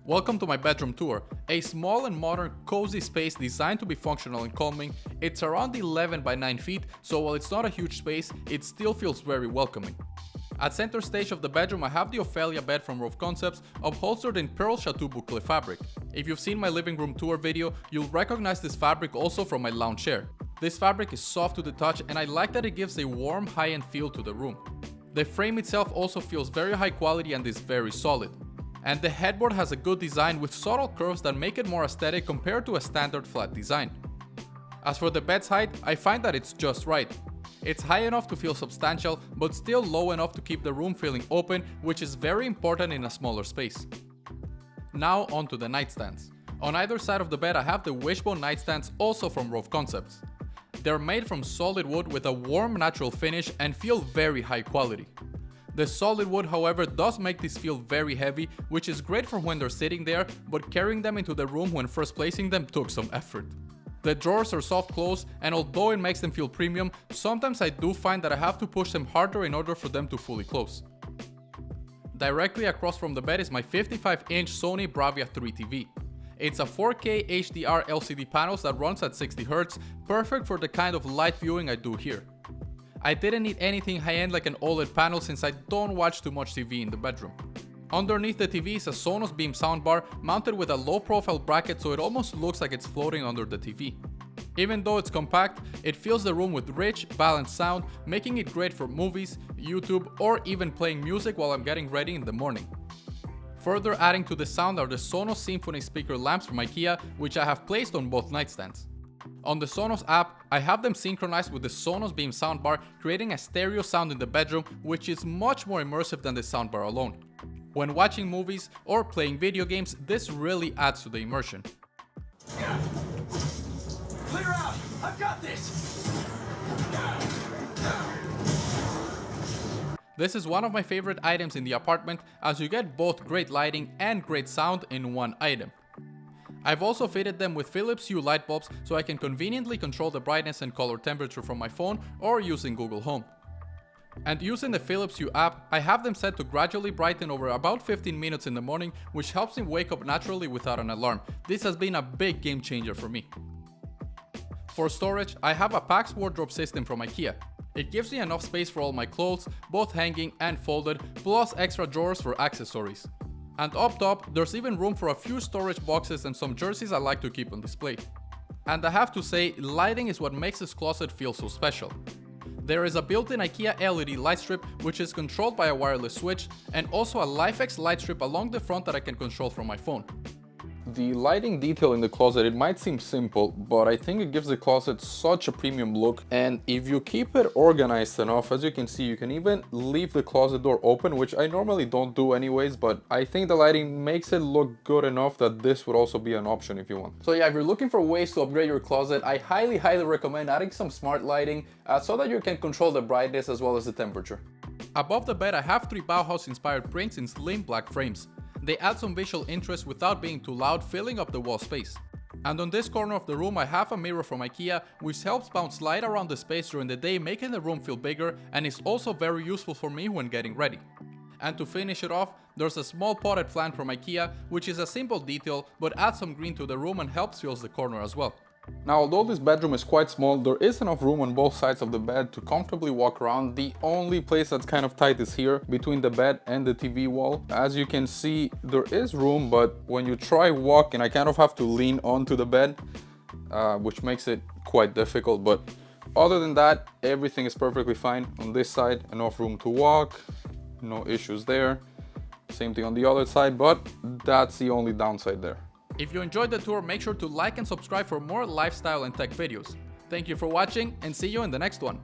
Welcome to my bedroom tour, a small and modern cozy space designed to be functional and calming. It's around 11 by 9 feet, so while it's not a huge space, it still feels very welcoming. At center stage of the bedroom I have the Ophelia bed from Rove Concepts, upholstered in Pearl Chateau Boucle fabric. If you've seen my living room tour video, you'll recognize this fabric also from my lounge chair. This fabric is soft to the touch and I like that it gives a warm, high-end feel to the room. The frame itself also feels very high quality and is very solid. And the headboard has a good design with subtle curves that make it more aesthetic compared to a standard flat design. As for the bed's height, I find that it's just right. It's high enough to feel substantial, but still low enough to keep the room feeling open, which is very important in a smaller space. Now onto the nightstands. On either side of the bed I have the wishbone nightstands, also from Rove Concepts. They're made from solid wood with a warm natural finish and feel very high quality. The solid wood, however, does make these feel very heavy, which is great for when they're sitting there, but carrying them into the room when first placing them took some effort. The drawers are soft close, and although it makes them feel premium, sometimes I do find that I have to push them harder in order for them to fully close. Directly across from the bed is my 55-inch Sony Bravia 3 TV. It's a 4K HDR LCD panels that runs at 60Hz, perfect for the kind of light viewing I do here. I didn't need anything high-end like an OLED panel since I don't watch too much TV in the bedroom. Underneath the TV is a Sonos Beam soundbar mounted with a low-profile bracket so it almost looks like it's floating under the TV. Even though it's compact, it fills the room with rich, balanced sound, making it great for movies, YouTube, or even playing music while I'm getting ready in the morning. Further adding to the sound are the Sonos Symphony speaker lamps from IKEA, which I have placed on both nightstands. On the Sonos app, I have them synchronized with the Sonos Beam soundbar, creating a stereo sound in the bedroom, which is much more immersive than the soundbar alone. When watching movies or playing video games, this really adds to the immersion. Clear out! I've got this! This is one of my favorite items in the apartment, as you get both great lighting and great sound in one item. I've also fitted them with Philips Hue light bulbs so I can conveniently control the brightness and color temperature from my phone or using Google Home. And using the Philips Hue app, I have them set to gradually brighten over about 15 minutes in the morning, which helps me wake up naturally without an alarm. This has been a big game changer for me. For storage, I have a Pax wardrobe system from IKEA. It gives me enough space for all my clothes, both hanging and folded, plus extra drawers for accessories. And up top, there's even room for a few storage boxes and some jerseys I like to keep on display. And I have to say, lighting is what makes this closet feel so special. There is a built-in IKEA LED light strip which is controlled by a wireless switch, and also a LifeX light strip along the front that I can control from my phone. The lighting detail in the closet, it might seem simple, but I think it gives the closet such a premium look, and if you keep it organized enough, as you can see, you can even leave the closet door open, which I normally don't do anyways, but I think the lighting makes it look good enough that this would also be an option if you want. So yeah, if you're looking for ways to upgrade your closet, I highly recommend adding some smart lighting so that you can control the brightness as well as the temperature. Above the bed I have 3 Bauhaus inspired prints in slim black frames. They add some visual interest without being too loud, filling up the wall space. And on this corner of the room I have a mirror from IKEA, which helps bounce light around the space during the day, making the room feel bigger, and is also very useful for me when getting ready. And to finish it off, there's a small potted plant from IKEA, which is a simple detail but adds some green to the room and helps fill the corner as well. Now, although this bedroom is quite small, there is enough room on both sides of the bed to comfortably walk around. The only place that's kind of tight is here, between the bed and the TV wall. As you can see, there is room, but when you try walking, I kind of have to lean onto the bed, which makes it quite difficult. But other than that, everything is perfectly fine. On this side, enough room to walk, no issues there. Same thing on the other side, but that's the only downside there. If you enjoyed the tour, make sure to like and subscribe for more lifestyle and tech videos. Thank you for watching and see you in the next one.